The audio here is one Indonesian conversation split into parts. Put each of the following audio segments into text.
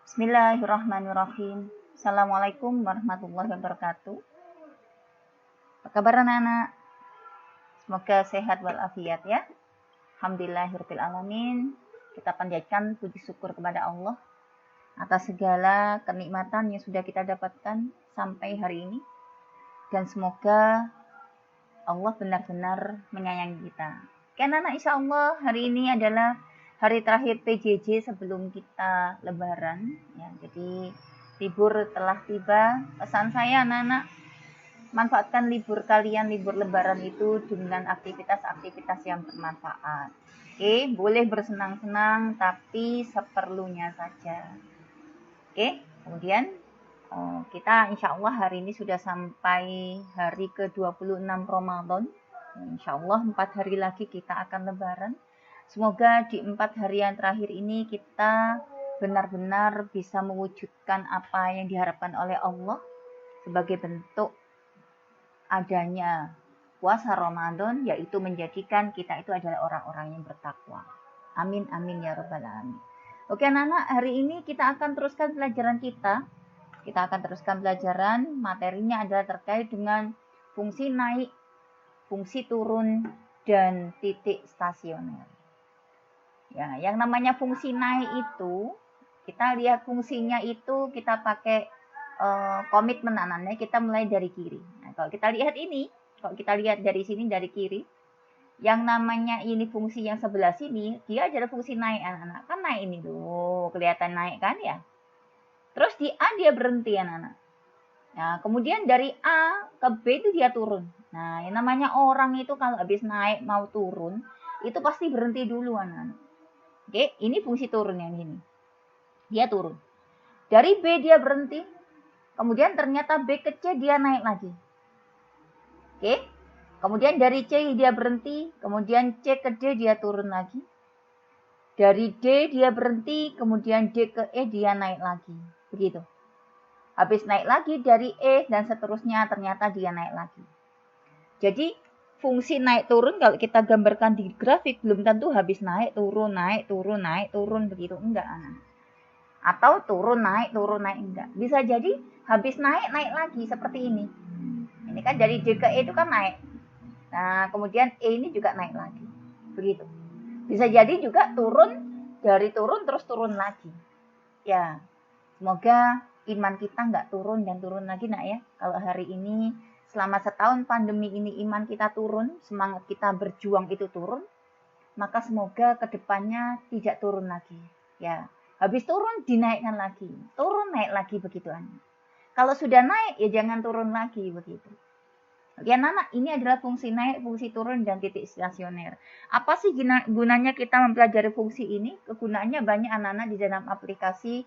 Bismillahirrahmanirrahim. Assalamualaikum warahmatullahi wabarakatuh. Apa kabar anak-anak? Semoga sehat walafiat ya. Alhamdulillahirabbil alamin. Kita panjatkan puji syukur kepada Allah atas segala kenikmatan yang sudah kita dapatkan sampai hari ini. Dan semoga Allah benar-benar menyayangi kita. Oke anak-anak, insya Allah hari ini adalah hari terakhir PJJ sebelum kita lebaran ya. Jadi libur telah tiba. Pesan saya anak-anak, manfaatkan libur kalian, libur lebaran itu dengan aktivitas-aktivitas yang bermanfaat. Oke, boleh bersenang-senang tapi seperlunya saja. Oke, kemudian kita insya Allah hari ini sudah sampai hari ke-26 Ramadan. Insya Allah 4 hari lagi kita akan lebaran. Semoga di 4 hari yang terakhir ini kita benar-benar bisa mewujudkan apa yang diharapkan oleh Allah sebagai bentuk adanya puasa Ramadan, yaitu menjadikan kita itu adalah orang-orang yang bertakwa. Amin, amin ya rabbal alamin. Oke anak-anak, hari ini kita akan teruskan pelajaran kita. Kita akan teruskan pelajaran, materinya adalah terkait dengan fungsi naik, fungsi turun, dan titik stasioner. Ya, yang namanya fungsi naik itu, kita lihat fungsinya itu kita pakai komitmen anak-anak, kita mulai dari kiri. Nah, kalau kita lihat ini, kalau kita lihat dari sini dari kiri, yang namanya ini fungsi yang sebelah sini, dia adalah fungsi naik anak-anak. Kan naik ini tuh, kelihatan naik kan ya. Terus di A dia berhenti anak-anak. Nah, kemudian dari A ke B itu dia turun. Nah, yang namanya orang itu kalau habis naik mau turun, itu pasti berhenti dulu anak-anak. Oke, ini fungsi turun yang ini. Dia turun. Dari B dia berhenti. Kemudian ternyata B ke C dia naik lagi. Oke. Kemudian dari C dia berhenti. Kemudian C ke D dia turun lagi. Dari D dia berhenti. Kemudian D ke E dia naik lagi. Begitu. Habis naik lagi dari E dan seterusnya ternyata dia naik lagi. Jadi fungsi naik turun kalau kita gambarkan di grafik belum tentu habis naik turun begitu, enggak anak. Atau turun naik enggak. Bisa jadi habis naik lagi seperti ini. Ini kan dari D ke E itu kan naik. Nah, kemudian E ini juga naik lagi. Begitu. Bisa jadi juga turun, dari turun terus turun lagi. Ya. Semoga iman kita enggak turun dan turun lagi nak ya. Kalau hari ini selama setahun pandemi ini iman kita turun, semangat kita berjuang itu turun, maka semoga kedepannya tidak turun lagi. Ya, habis turun dinaikkan lagi, turun naik lagi begitu anak. Kalau sudah naik ya jangan turun lagi begitu. Oke anak, ini adalah fungsi naik, fungsi turun dan titik stasioner. Apa sih gunanya kita mempelajari fungsi ini? Kegunaannya banyak anak-anak di dalam aplikasi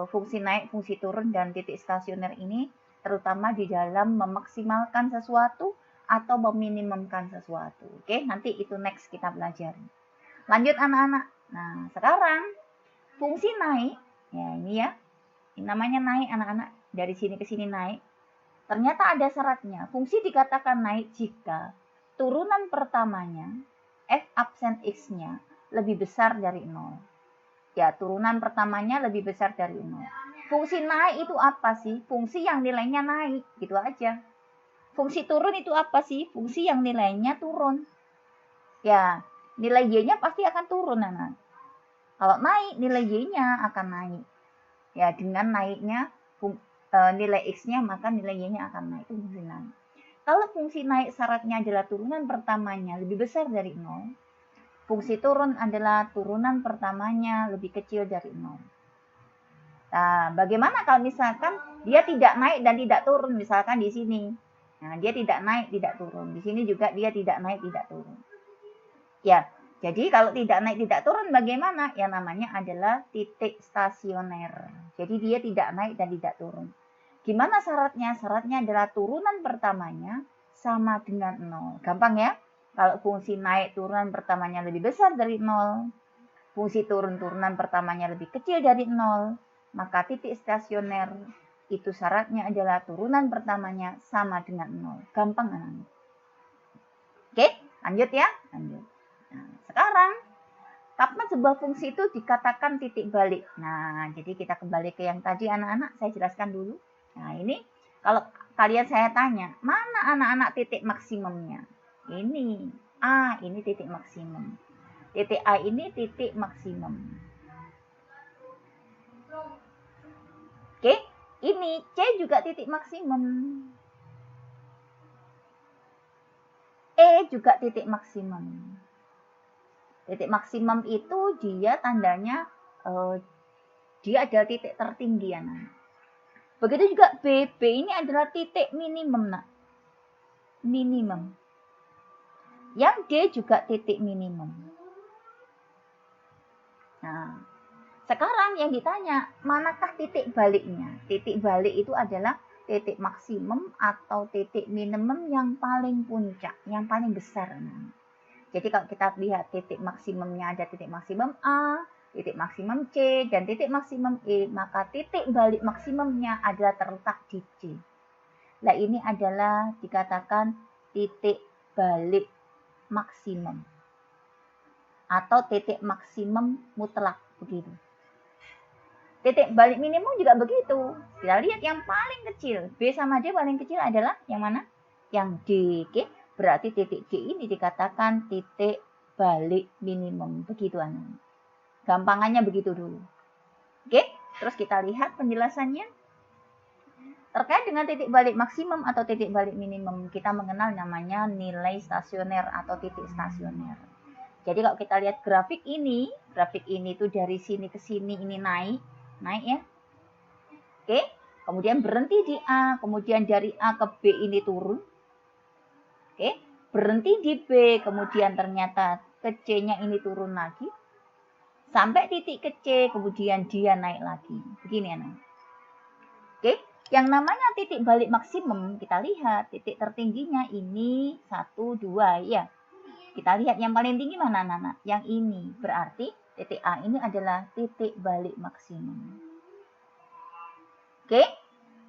fungsi naik, fungsi turun dan titik stasioner ini. Terutama di dalam memaksimalkan sesuatu atau meminimumkan sesuatu. Oke, nanti itu next kita pelajari. Lanjut anak-anak. Nah, sekarang fungsi naik, ya ini ya. Ini namanya naik anak-anak. Dari sini ke sini naik. Ternyata ada syaratnya. Fungsi dikatakan naik jika turunan pertamanya, F absen X-nya, lebih besar dari 0. Ya, turunan pertamanya lebih besar dari 0. Fungsi naik itu apa sih? Fungsi yang nilainya naik, gitu aja. Fungsi turun itu apa sih? Fungsi yang nilainya turun. Ya, nilai Y-nya pasti akan turun, anak. Kalau naik, nilai Y-nya akan naik. Ya, dengan naiknya nilai X-nya, maka nilai Y-nya akan naik. Itu fungsi naik. Kalau fungsi naik syaratnya adalah turunan pertamanya lebih besar dari 0, fungsi turun adalah turunan pertamanya lebih kecil dari 0. Nah, bagaimana kalau misalkan dia tidak naik dan tidak turun, misalkan di sini. Nah, dia tidak naik, tidak turun. Di sini juga dia tidak naik, tidak turun. Ya, jadi kalau tidak naik, tidak turun, bagaimana? Yang namanya adalah titik stasioner. Jadi dia tidak naik dan tidak turun. Gimana syaratnya? Syaratnya adalah turunan pertamanya sama dengan 0. Gampang ya? Kalau fungsi naik turunan pertamanya lebih besar dari 0, fungsi turun turunan pertamanya lebih kecil dari 0, maka titik stasioner itu syaratnya adalah turunan pertamanya sama dengan 0. Gampang anak-anak. Oke, lanjut ya. Lanjut. Nah, sekarang Kapan sebuah fungsi itu dikatakan titik balik? Nah, jadi kita kembali ke yang tadi anak-anak, saya jelaskan dulu. Nah, ini kalau kalian saya tanya, mana anak-anak titik maksimumnya? Ini A, ini titik maksimum. Titik A ini titik maksimum. Oke, ini C juga titik maksimum. E juga titik maksimum. Titik maksimum itu dia tandanya dia adalah titik tertinggi anak. Begitu juga B. B ini adalah titik minimum nak. Minimum. Yang D juga titik minimum. Nah, sekarang yang ditanya, manakah titik baliknya? Titik balik itu adalah titik maksimum atau titik minimum yang paling puncak, yang paling besar. Jadi kalau kita lihat titik maksimumnya ada titik maksimum A, titik maksimum C, dan titik maksimum E, maka titik balik maksimumnya adalah terletak di C. Nah, ini adalah dikatakan titik balik maksimum atau titik maksimum mutlak, begitu. Titik balik minimum juga begitu. Kita lihat yang paling kecil, B sama D paling kecil adalah yang mana? Yang D, oke? Berarti titik D ini dikatakan titik balik minimum, begitu anak. Gampangannya begitu dulu. Oke, terus kita lihat penjelasannya. Terkait dengan titik balik maksimum atau titik balik minimum, kita mengenal namanya nilai stasioner atau titik stasioner. Jadi kalau kita lihat grafik ini tuh dari sini ke sini ini naik ya. Oke, kemudian berhenti di A, kemudian dari A ke B ini turun. Oke, berhenti di B, kemudian ternyata ke C-nya ini turun lagi. Sampai titik ke C, kemudian dia naik lagi. Begini anak. Oke, yang namanya titik balik maksimum, kita lihat titik tertingginya ini 1, 2, ya. Kita lihat yang paling tinggi mana anak-anak? Yang ini, berarti titik A ini adalah titik balik maksimum. Oke,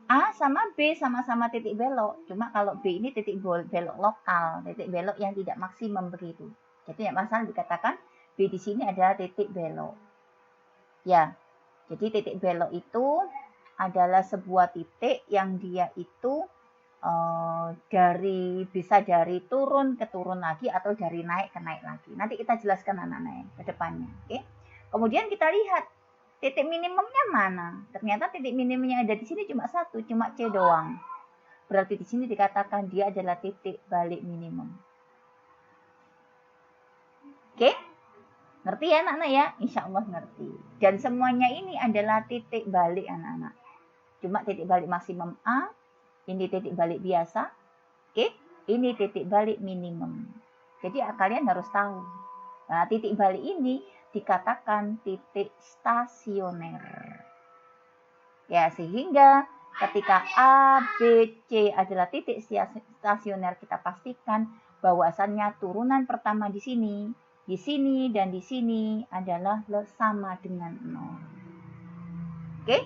A sama B sama-sama titik belok. Cuma kalau B ini titik belok lokal, titik belok yang tidak maksimum begitu. Jadi yang masalah dikatakan B di sini adalah titik belok. Ya, jadi titik belok itu adalah sebuah titik yang dia itu bisa dari turun ke turun lagi atau dari naik ke naik lagi. Nanti kita jelaskan anak-anak ke depannya. Oke. Kemudian kita lihat titik minimumnya mana? Ternyata titik minimumnya ada di sini cuma satu, cuma C doang. Berarti di sini dikatakan dia adalah titik balik minimum. Oke? Ngerti ya anak-anak ya? Insya Allah ngerti. Dan semuanya ini adalah titik balik anak-anak. Cuma titik balik maksimum A, ini titik balik biasa. Oke? Ini titik balik minimum. Jadi kalian harus tahu. Nah, titik balik ini dikatakan titik stasioner. Ya, sehingga ketika A, B, C adalah titik stasioner, kita pastikan bahwasannya turunan pertama di sini, dan di sini adalah sama dengan 0. Oke?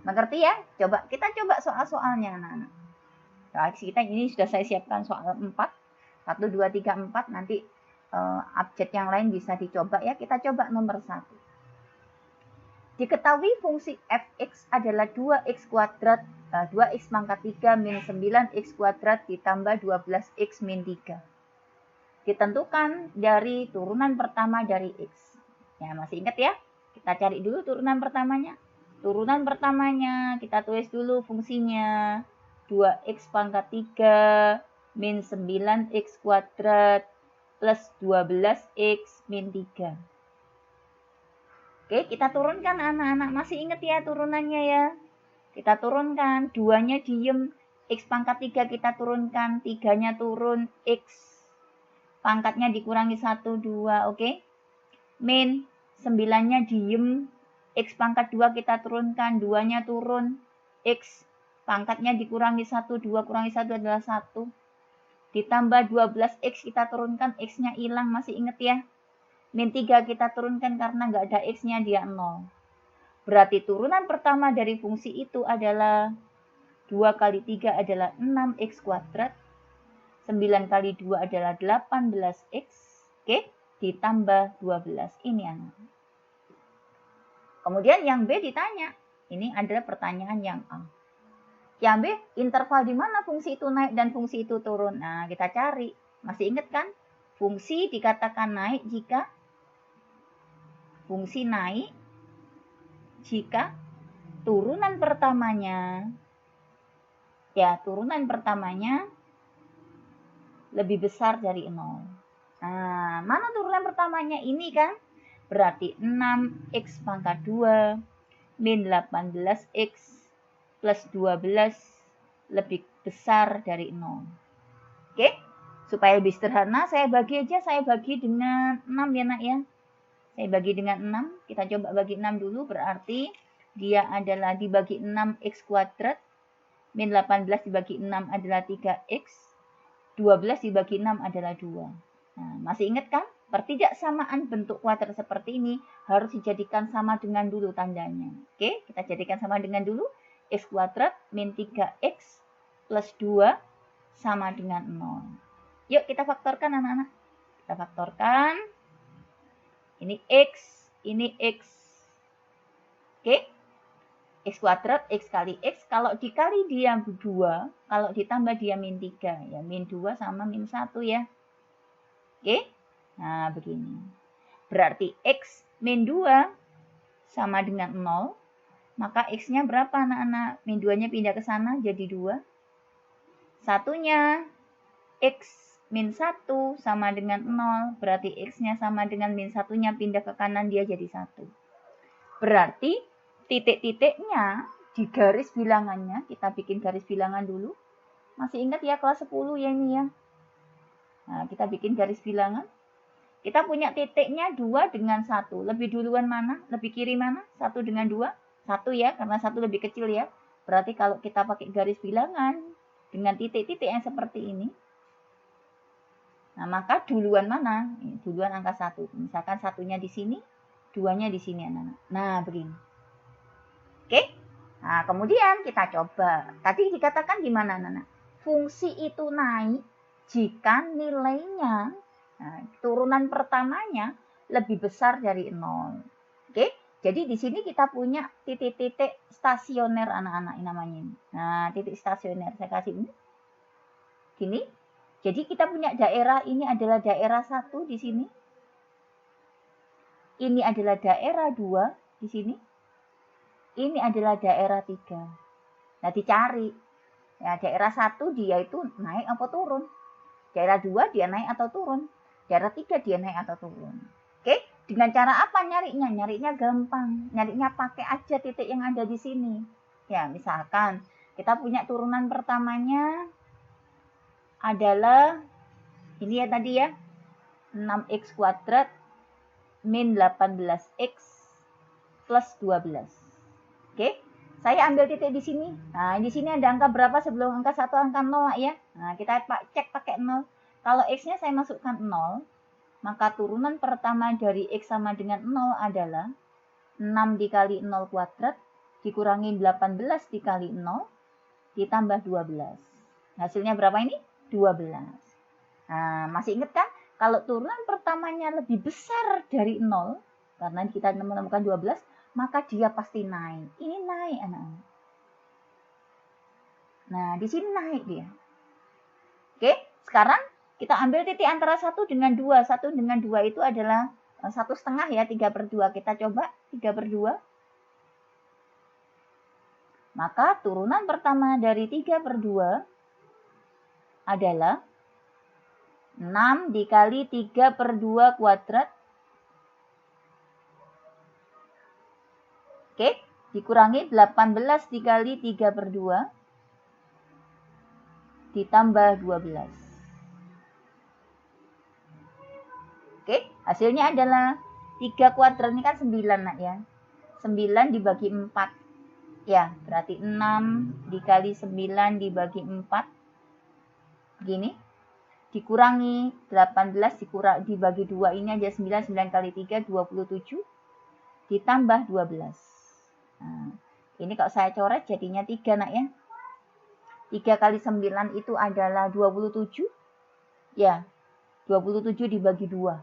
Mengerti ya? Kita coba soal-soalnya anak-anak. Nah, kita ini sudah saya siapkan soal 4. 1, 2, 3, 4. Nanti abjad yang lain bisa dicoba ya. Kita coba nomor 1. Diketahui fungsi fx adalah 2x kuadrat 2x pangkat 3 min 9x kuadrat ditambah 12x min 3. Ditentukan dari turunan pertama dari x. Ya, masih ingat ya? Kita cari dulu turunan pertamanya. Turunan pertamanya kita tulis dulu fungsinya 2x pangkat 3 min 9x kuadrat plus 12x min 3. Oke, kita turunkan anak-anak. Masih ingat ya turunannya ya? Kita turunkan. 2-nya diem. X pangkat 3 kita turunkan. 3-nya turun. X pangkatnya dikurangi 1, 2. Oke? Min 9-nya diem. X pangkat 2 kita turunkan. 2-nya turun. X pangkatnya dikurangi 1, 2 kurangi 1 adalah 1. Ditambah 12x kita turunkan, x-nya hilang, masih inget ya? Min 3 kita turunkan karena nggak ada x-nya, dia 0. Berarti turunan pertama dari fungsi itu adalah 2 kali 3 adalah 6x kuadrat. 9 kali 2 adalah 18x. Oke? ditambah 12. Ini anak. Kemudian yang B ditanya. Ini adalah pertanyaan yang A. Yang B, interval di mana fungsi itu naik dan fungsi itu turun. Nah, kita cari. Masih ingat kan? Fungsi dikatakan naik jika fungsi naik jika turunan pertamanya lebih besar dari 0. Nah, mana turunan pertamanya? Ini kan berarti 6x pangkat 2 min 18x plus 12 lebih besar dari 0. Oke? Supaya lebih sederhana, saya bagi dengan 6 ya nak ya. Saya bagi dengan 6. Kita coba bagi 6 dulu. Berarti dia adalah dibagi 6x kuadrat. Min 18 dibagi 6 adalah 3x. 12 dibagi 6 adalah 2. Nah, masih ingat kan? Pertidaksamaan bentuk kuadrat seperti ini harus dijadikan sama dengan dulu tandanya. Oke, kita jadikan sama dengan dulu. X kuadrat min 3x plus 2 sama dengan 0. Yuk kita faktorkan anak-anak. Kita faktorkan. Ini X, ini X. Oke. X kuadrat, X kali X. Kalau dikali dia 2, kalau ditambah dia min 3. Ya, min 2 sama min 1 ya. Oke. Nah, begini. Berarti X min 2 sama dengan 0. Maka X-nya berapa anak-anak? Min 2-nya pindah ke sana jadi 2. Satunya X min 1 sama dengan 0, berarti X-nya sama dengan min 1-nya pindah ke kanan, dia jadi 1. Berarti titik-titiknya di garis bilangannya, kita bikin garis bilangan dulu. Masih ingat ya kelas 10 ya ini ya. Nah, kita bikin garis bilangan. Kita punya titiknya 2 dengan 1. Lebih duluan mana? Lebih kiri mana? 1 dengan 2? 1 ya, karena 1 lebih kecil ya. Berarti kalau kita pakai garis bilangan dengan titik-titik yang seperti ini, nah, maka duluan mana? Duluan angka 1. Misalkan 1-nya di sini, 2-nya di sini, anak-anak. Nah, begini. Oke? Nah, kemudian kita coba. Tadi dikatakan gimana, anak-anak? Fungsi itu naik jika nilainya, turunan pertamanya lebih besar dari 0. Oke? Jadi di sini kita punya titik-titik stasioner, anak-anak, ini namanya. Nah, titik stasioner. Saya kasih ini. Gini. Jadi kita punya daerah, ini adalah daerah 1 di sini. Ini adalah daerah 2 di sini. Ini adalah daerah 3. Nah, dicari. Ya, daerah 1 dia itu naik apa turun? Daerah 2 dia naik atau turun? Daerah 3 dia naik atau turun? Oke, dengan cara apa nyarinya? Nyarinya gampang. Nyarinya pakai aja titik yang ada di sini. Ya, misalkan kita punya turunan pertamanya adalah ini ya tadi ya, 6x kuadrat min 18x plus 12. Oke, saya ambil titik di sini. Nah, di sini ada angka berapa sebelum angka 1, angka 0 ya. Nah, kita cek pakai 0. Kalau x-nya saya masukkan 0, maka turunan pertama dari x sama dengan 0 adalah 6 dikali 0 kuadrat dikurangi 18 dikali 0 ditambah 12. Hasilnya berapa ini? 12. Nah, masih ingat kan? Kalau turunan pertamanya lebih besar dari 0, karena kita menemukan 12, maka dia pasti naik. Ini naik, anak-anak. Nah, di sini naik dia. Oke, sekarang kita ambil titik antara 1 dengan 2. 1 dengan 2 itu adalah 1,5 ya, 3/2. Kita coba 3/2. Maka turunan pertama dari 3/2 adalah 6 dikali 3/2 kuadrat. Oke, dikurangi 18 dikali 3/2 ditambah 12. Oke, hasilnya adalah 3 kuadrat ini kan 9 nak ya. 9 dibagi 4. Ya, berarti 6 dikali 9 dibagi 4. Begini. Dikurangi 18 dibagi 2 ini aja 9. 9 kali 3 27 ditambah 12. Nah, ini kalau saya coret jadinya 3 nak ya. 3 kali 9 itu adalah 27. Ya, 27 dibagi 2.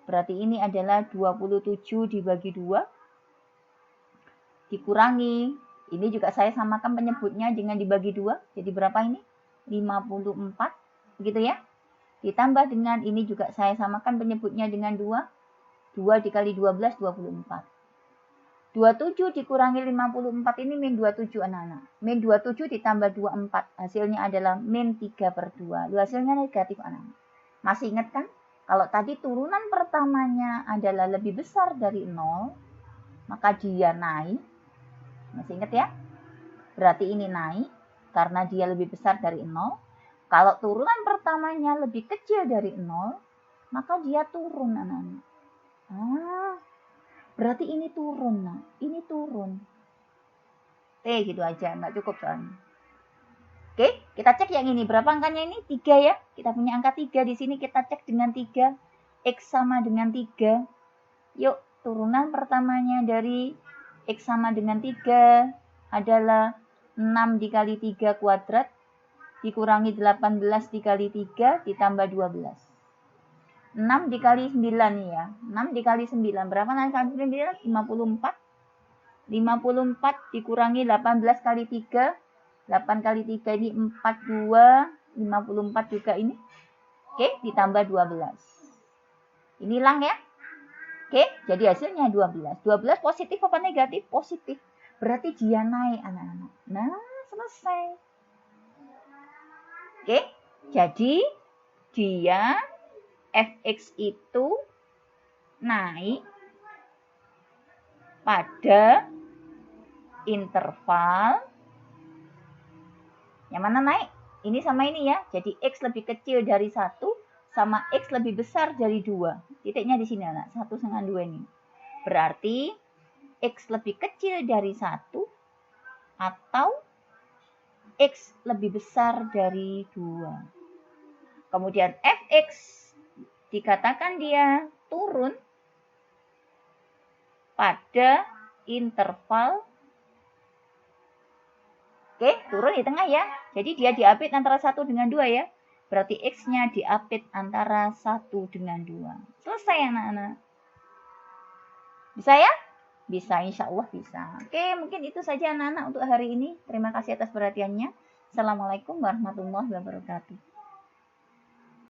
Berarti ini adalah 27 dibagi 2. Dikurangi. Ini juga saya samakan penyebutnya dengan dibagi 2. Jadi berapa ini? 54. Begitu ya. Ditambah dengan ini juga saya samakan penyebutnya dengan 2. 2 dikali 12, 24. 27 dikurangi 54 ini min 27 anak-anak. Min 27 ditambah 24. Hasilnya adalah min 3/2. Hasilnya negatif anak-anak. Masih ingat kan? Kalau tadi turunan pertamanya adalah lebih besar dari 0, maka dia naik. Masih ingat ya? Berarti ini naik karena dia lebih besar dari 0. Kalau turunan pertamanya lebih kecil dari 0, maka dia turun anak-anak. Berarti ini turun, nah. Ini turun. Gitu aja, nggak cukup soalnya. Oke, kita cek yang ini. Berapa angkanya ini? 3 ya. Kita punya angka 3 di sini. Kita cek dengan 3. X sama dengan 3. Yuk, turunan pertamanya dari X sama dengan 3 adalah 6 dikali 3 kuadrat. Dikurangi 18 dikali 3 ditambah 12. 6 dikali 9 nih ya. 6 dikali 9. Berapa nanti kali 9? 54. 54 dikurangi 18 kali 3. 8 kali 3 ini 42. 54 juga ini. Oke, ditambah 12. Ini hilang ya. Oke, jadi hasilnya 12. 12 positif apa negatif? Positif. Berarti dia naik anak-anak. Nah, selesai. Oke, jadi dia fx itu naik pada interval yang mana naik? Ini sama ini ya. Jadi X lebih kecil dari 1 sama X lebih besar dari 2. Titiknya di sini anak. 1 dengan 2 ini. Berarti X lebih kecil dari 1 atau X lebih besar dari 2. Kemudian Fx dikatakan dia turun pada interval. Oke, turun di tengah ya. Jadi dia diapit antara 1 dengan 2 ya. Berarti X-nya diapit antara 1 dengan 2. Selesai anak-anak. Bisa ya? Bisa, insya Allah bisa. Oke, mungkin itu saja anak-anak untuk hari ini. Terima kasih atas perhatiannya. Assalamualaikum warahmatullahi wabarakatuh.